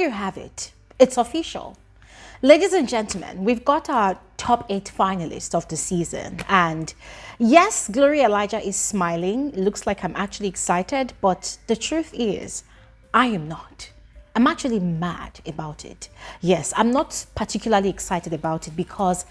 you have it. It's official. Ladies and gentlemen, we've got our top 8 finalists of the season. And yes, Elijah is smiling. It looks like I'm actually excited, but the truth is, I am not. I'm actually mad about it. Yes, I'm not particularly excited about it because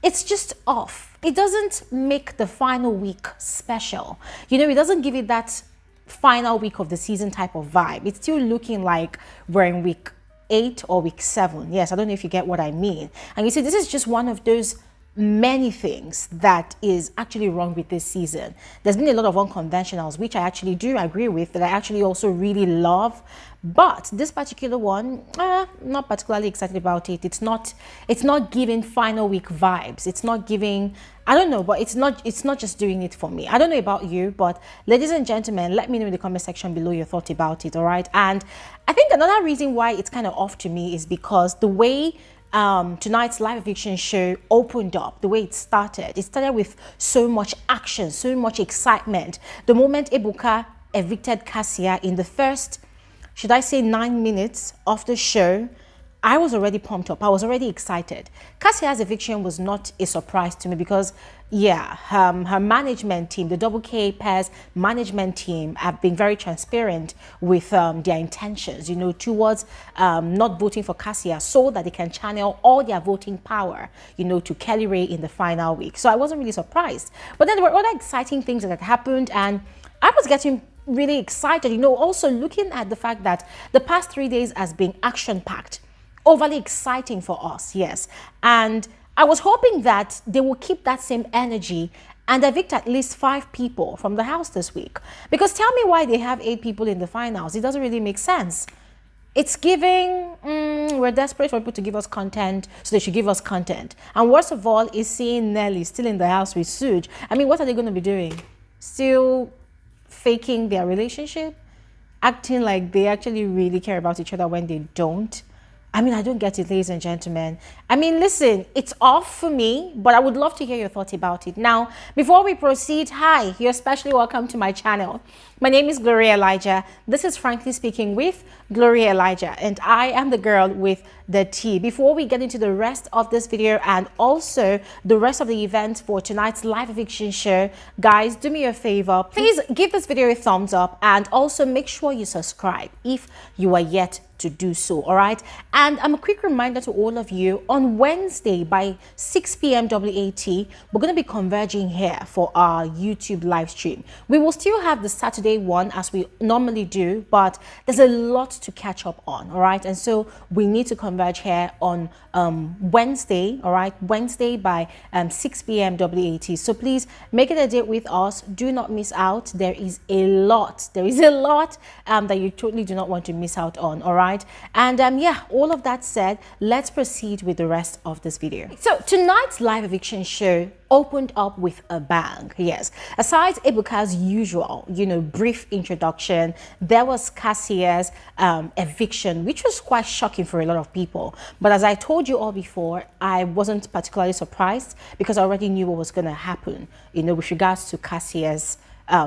it's just off. It doesn't make the final week special. You know, it doesn't give it that final week of the season type of vibe. It's still looking like we're in week 8 or week 7. Yes, I don't know if you get what I mean. And you see, this is just one of those many things that is actually wrong with this season. There's been a lot of unconventionals, which I actually do agree with, that I actually also really love. But this particular one, not particularly excited about it. It's not giving final week vibes. It's not giving, I don't know, but it's not just doing it for me. I don't know about you, but ladies and gentlemen, let me know in the comment section below your thought about it, all right? And I think another reason why it's kind of off to me is because the way tonight's live eviction show opened up, the way it started with so much action, so much excitement. The moment Ebuka evicted Kassia in the first, should I say, 9 minutes of the show, I was already pumped up. I was already excited. Kassia's eviction was not a surprise to me because, yeah, her management team, the Double K Pairs management team, have been very transparent with their intentions, you know, towards not voting for Kassia so that they can channel all their voting power, you know, to Kellyrae in the final week. So I wasn't really surprised. But then there were other exciting things that had happened, and I was getting really excited, you know, also looking at the fact that the past 3 days has been action-packed, overly exciting for us, yes. And I was hoping that they will keep that same energy and evict at least 5 people from the house this week. Because tell me why they have 8 people in the finals. It doesn't really make sense. It's giving, we're desperate for people to give us content, so they should give us content. And worst of all is seeing Nelly still in the house with Suge. I mean, what are they going to be doing? Still faking their relationship? Acting like they actually really care about each other when they don't? I mean, I don't get it, ladies and gentlemen. I mean, listen, it's off for me, but I would love to hear your thoughts about it. Now, before we proceed, hi, you're especially welcome to my channel. My name is Elijah. This is Frankly Speaking with Elijah, and I am the girl with the tea. Before we get into the rest of this video and also the rest of the events for tonight's live eviction show, guys, do me a favor. Please give this video a thumbs up and also make sure you subscribe if you are yet to do so, all right? And a quick reminder to all of you, on Wednesday by 6 p.m. WAT, we're going to be converging here for our YouTube live stream. We will still have the Saturday one as we normally do, but there's a lot to catch up on, all right? And so we need to converge here on Wednesday, all right? Wednesday by 6 p.m. WAT. So please make it a date with us. Do not miss out. There is a lot that you totally do not want to miss out on, all right? And yeah, all of that said, let's proceed with the rest of this video. So tonight's live eviction show opened up with a bang. Yes, aside Ebuka's usual, you know, brief introduction, there was Kassia's eviction, which was quite shocking for a lot of people. But as I told you all before, I wasn't particularly surprised because I already knew what was going to happen, you know, with regards to Kassia's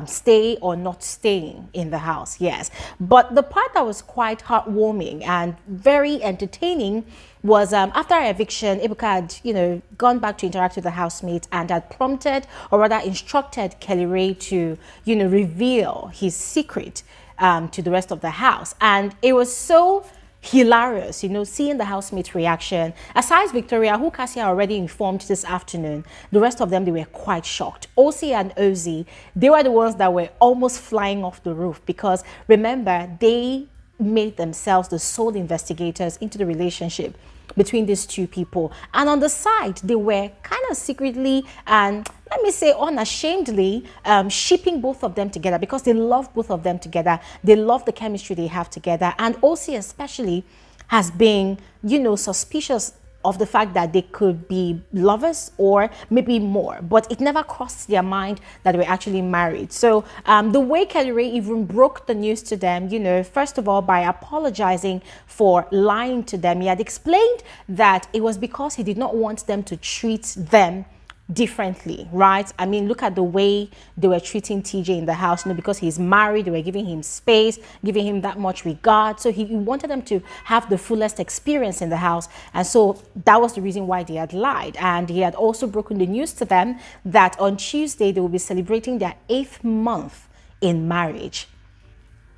stay or not staying in the house. Yes, but the part that was quite heartwarming and very entertaining was after our eviction, Ebuka had, you know, gone back to interact with the housemates and had prompted, or rather instructed, Kellyrae to, you know, reveal his secret to the rest of the house. And it was so hilarious, you know, seeing the housemates' reaction. Aside Victoria, who Kassia already informed this afternoon, the rest of them, they were quite shocked. Osi and Ozi, they were the ones that were almost flying off the roof because, remember, they made themselves the sole investigators into the relationship between these two people. And on the side, they were kind of secretly and, let me say, unashamedly shipping both of them together because they love both of them together. They love the chemistry they have together. And Osi especially has been, you know, suspicious of the fact that they could be lovers or maybe more, but it never crossed their mind that they were actually married. So the way Kellyrae even broke the news to them, you know, first of all, by apologizing for lying to them. He had explained that it was because he did not want them to treat them differently, right? I mean, look at the way they were treating TJ in the house, because he's married, they were giving him space, giving him that much regard. So he wanted them to have the fullest experience in the house. And so that was the reason why they had lied. And he had also broken the news to them that on Tuesday, they will be celebrating their 8th month in marriage.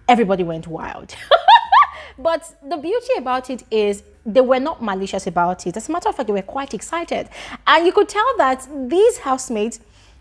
Everybody went wild. But the beauty about it is they were not malicious about it. As a matter of fact, they were quite excited. And you could tell that these housemates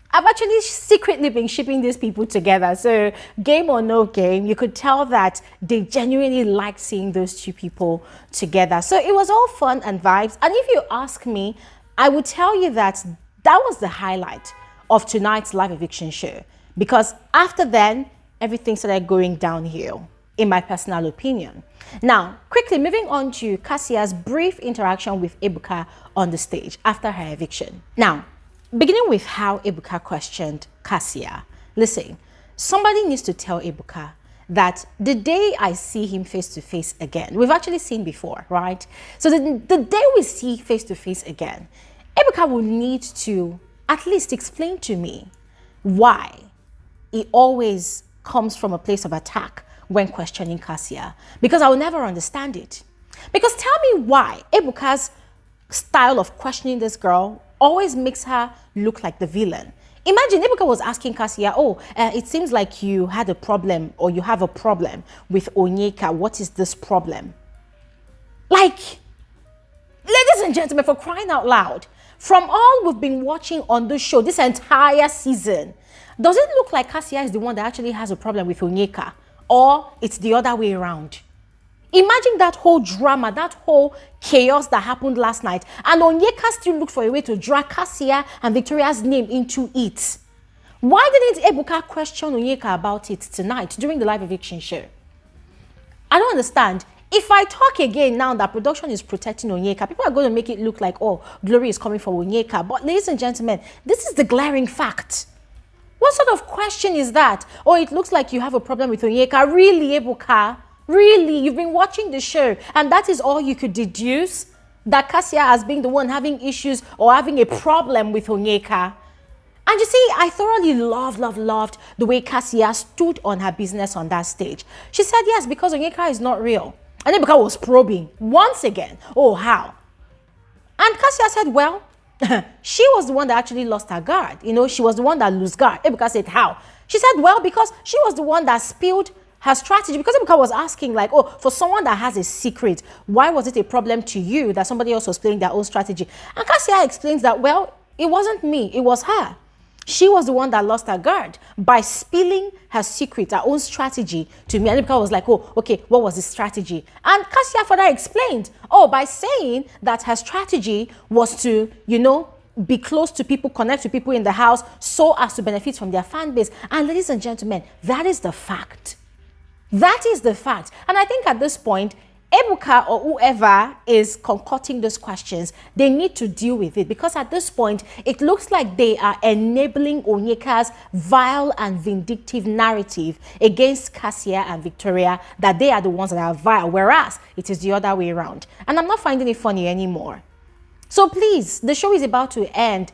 have actually secretly been shipping these people together. So game or no game, you could tell that they genuinely liked seeing those two people together. So it was all fun and vibes. And if you ask me, I would tell you that that was the highlight of tonight's live eviction show. Because after then, everything started going downhill, in my personal opinion. Now, quickly moving on to Kassia's brief interaction with Ebuka on the stage after her eviction. Now, beginning with how Ebuka questioned Kassia. Listen, somebody needs to tell Ebuka that the day I see him face to face again, we've actually seen before, right? So the day we see face to face again, Ebuka will need to at least explain to me why he always comes from a place of attack when questioning Kassia, because I will never understand it. Because tell me why Ebuka's style of questioning this girl always makes her look like the villain. Imagine Ebuka was asking Kassia, it seems like you had a problem, or you have a problem with Onyeka. What is this problem? Like, ladies and gentlemen, for crying out loud, from all we've been watching on this show this entire season, does it look like Kassia is the one that actually has a problem with Onyeka? Or it's the other way around? Imagine that whole drama, that whole chaos that happened last night, and Onyeka still looked for a way to drag Kassia and Victoria's name into it. Why didn't Ebuka question Onyeka about it tonight during the live eviction show? I don't understand. If I talk again now that production is protecting Onyeka, people are going to make it look like, oh, glory is coming for Onyeka. But ladies and gentlemen, this is the glaring fact. What sort of question is that? Oh, it looks like you have a problem with Onyeka. Really, Ebuka? Really? You've been watching the show and that is all you could deduce? That Kassia has been the one having issues or having a problem with Onyeka? And you see, I thoroughly loved the way Kassia stood on her business on that stage. She said yes, because Onyeka is not real. And Ebuka was probing once again. Oh, how? And Kassia said, well, she was the one that actually lost her guard. She was the one that lost guard. Ebuka said, how? She said, well, because she was the one that spilled her strategy. Because Ebuka was asking, like, oh, for someone that has a secret, why was it a problem to you that somebody else was playing their own strategy? And Kassia explains that, well, it wasn't me, it was her. She was the one that lost her guard by spilling her secret, her own strategy to me. And Ebuka was like, oh, okay, what was the strategy? And Kassia further explained, oh, by saying that her strategy was to, be close to people, connect to people in the house so as to benefit from their fan base. And ladies and gentlemen, that is the fact. That is the fact. And I think at this point, Ebuka or whoever is concocting those questions, they need to deal with it, because at this point, it looks like they are enabling Onyeka's vile and vindictive narrative against Kassia and Victoria, that they are the ones that are vile, whereas it is the other way around. And I'm not finding it funny anymore. So please, the show is about to end.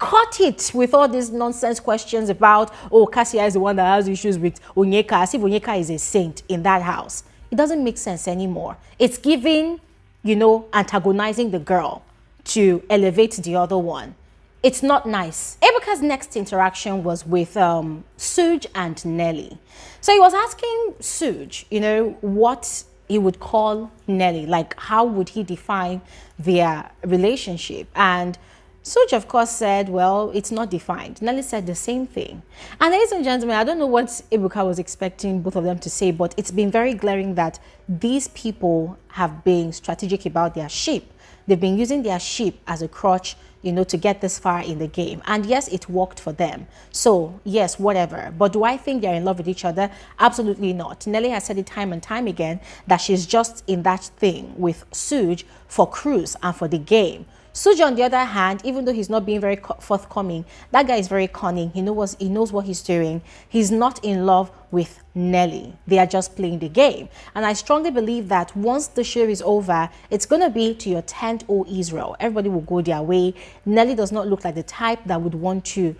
Cut it with all these nonsense questions about, oh, Kassia is the one that has issues with Onyeka, as if Onyeka is a saint in that house. It doesn't make sense anymore. It's giving, antagonizing the girl to elevate the other one. It's not nice. Ebuka's next interaction was with Suj and Nelly. So he was asking Suj, what he would call Nelly, like how would he define their relationship? And Suj, of course, said, well, it's not defined. Nelly said the same thing. And ladies and gentlemen, I don't know what Ebuka was expecting both of them to say, but it's been very glaring that these people have been strategic about their ship. They've been using their ship as a crutch, to get this far in the game. And yes, it worked for them. So yes, whatever. But do I think they're in love with each other? Absolutely not. Nelly has said it time and time again that she's just in that thing with Suj for cruise and for the game. Suji, on the other hand, even though he's not being very forthcoming, that guy is very cunning. He knows what he's doing. He's not in love with Nelly. They are just playing the game. And I strongly believe that once the show is over, it's going to be to your tent, O Israel. Everybody will go their way. Nelly does not look like the type that would want to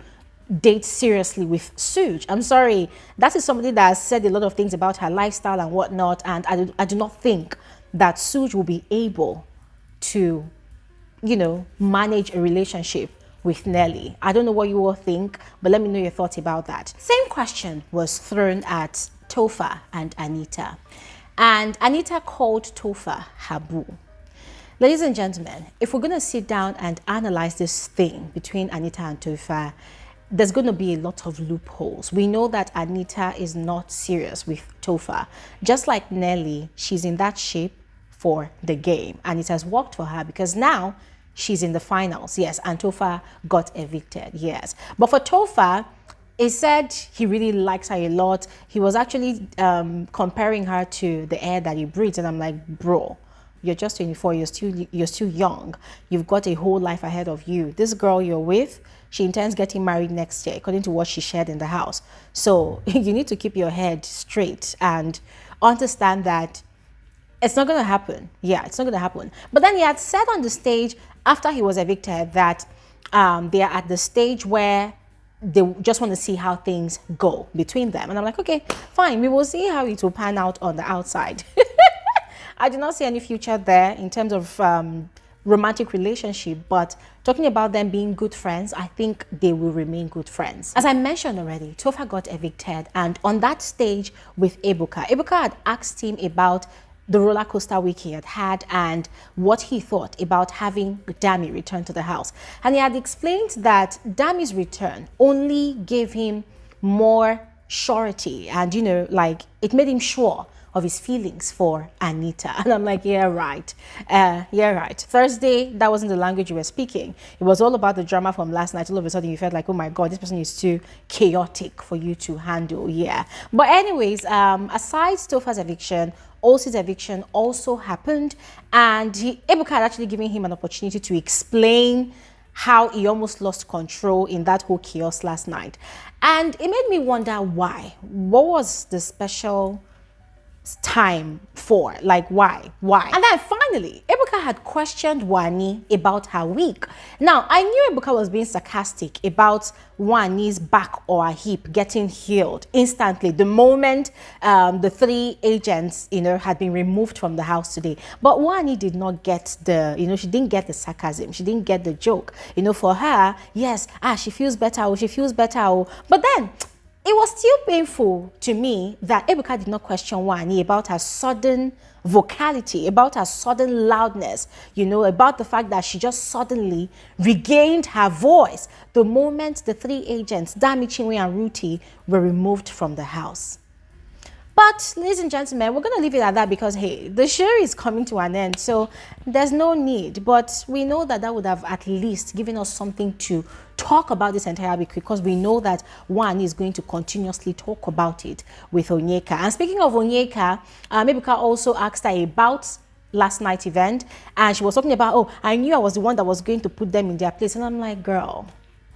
date seriously with Suji. I'm sorry. That is somebody that has said a lot of things about her lifestyle and whatnot. And I do not think that Suji will be able to, you know, manage a relationship with Nelly. I don't know what you all think, but let me know your thoughts about that. Same question was thrown at Topher and Anita. And Anita called Topher her boo. Ladies and gentlemen, if we're going to sit down and analyze this thing between Anita and Topher, there's going to be a lot of loopholes. We know that Anita is not serious with Topher. Just like Nelly, she's in that shape for the game. And it has worked for her because now she's in the finals. Yes, and Topher got evicted. Yes. But for Topher, he said he really likes her a lot. He was actually comparing her to the air that he breathes. And I'm like, bro, you're just 24. You're still young. You've got a whole life ahead of you. This girl you're with, she intends getting married next year, according to what she shared in the house. So you need to keep your head straight and understand that it's not going to happen. Yeah, it's not going to happen. But then he had said on the stage after he was evicted that they are at the stage where they just want to see how things go between them. And I'm like, okay, fine. We will see how it will pan out on the outside. I do not see any future there in terms of romantic relationship, but talking about them being good friends, I think they will remain good friends. As I mentioned already, Topher got evicted, and on that stage with Ebuka had asked him about the roller coaster week he had had and what he thought about having Dami return to the house. And he had explained that Dami's return only gave him more surety and, you know, like it made him sure of his feelings for Anita. And I'm like, yeah, right. Yeah, right. Thursday, that wasn't the language you were speaking. It was all about the drama from last night. All of a sudden, you felt like, oh my God, this person is too chaotic for you to handle. Yeah. But anyways, aside Topher's eviction, Olsi's eviction also happened. And Ebuka had actually given him an opportunity to explain how he almost lost control in that whole chaos last night. And it made me wonder why. What was the special time for? Like, why? And then finally, Ebuka had questioned Wani about her week. Now, I knew Ebuka was being sarcastic about Wani's back or her hip getting healed instantly the moment the 3 agents, you know, had been removed from the house today. But Wani did not get the, you know, she didn't get the sarcasm. She didn't get the joke. You know, for her, yes, she feels better. Oh, she feels better. Oh. But then it was still painful to me that Ebuka did not question Wani about her sudden vocality, about her sudden loudness, you know, about the fact that she just suddenly regained her voice the moment the 3 agents, Dami, Chinwe, and Ruti, were removed from the house. But, ladies and gentlemen, we're going to leave it at that because, hey, the show is coming to an end, so there's no need. But we know that that would have at least given us something to talk about this entire week because we know that one is going to continuously talk about it with Onyeka. And speaking of Onyeka, Ebuka also asked her about last night's event, and she was talking about, oh, I knew I was the one that was going to put them in their place. And I'm like, girl,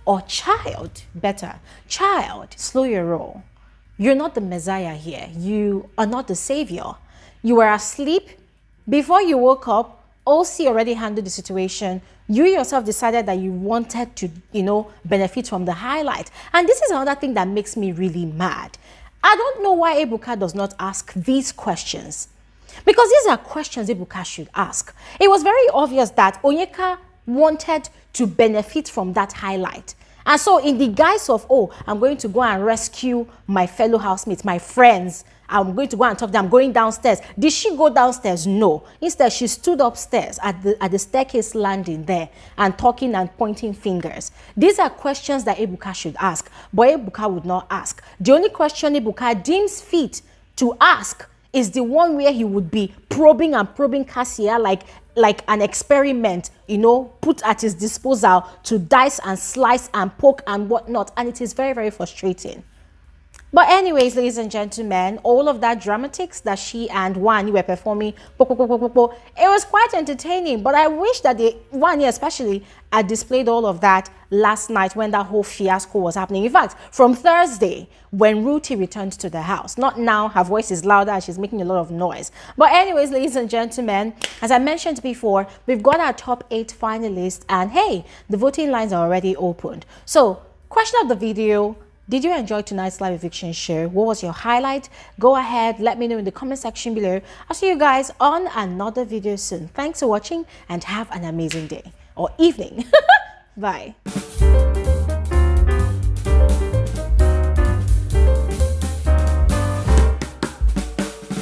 or child, better, child, slow your roll. You're not the Messiah here. You are not the Savior. You were asleep. Before you woke up, Olsi already handled the situation. You yourself decided that you wanted to, you know, benefit from the highlight. And this is another thing that makes me really mad. I don't know why Ebuka does not ask these questions. Because these are questions Ebuka should ask. It was very obvious that Onyeka wanted to benefit from that highlight. And so in the guise of, oh, I'm going to go and rescue my fellow housemates, my friends, I'm going to go and talk to them, I'm going downstairs. Did she go downstairs? No. Instead, she stood upstairs at the staircase landing there and talking and pointing fingers. These are questions that Ebuka should ask, but Ebuka would not ask. The only question Ebuka deems fit to ask is the one where he would be probing Kassia like an experiment, you know, put at his disposal to dice and slice and poke and whatnot. And it is very, very frustrating. But anyways, ladies and gentlemen, all of that dramatics that she and Wani were performing, it was quite entertaining. But I wish that Wani especially had displayed all of that last night when that whole fiasco was happening. In fact, from Thursday, when Ruthie returned to the house. Not now, her voice is louder and she's making a lot of noise. But anyways, ladies and gentlemen, as I mentioned before, we've got our top 8 finalists. And hey, the voting lines are already opened. So, question of the video: did you enjoy tonight's live eviction show? What was your highlight? Go ahead, let me know in the comment section below. I'll see you guys on another video soon. Thanks for watching and have an amazing day or evening. Bye.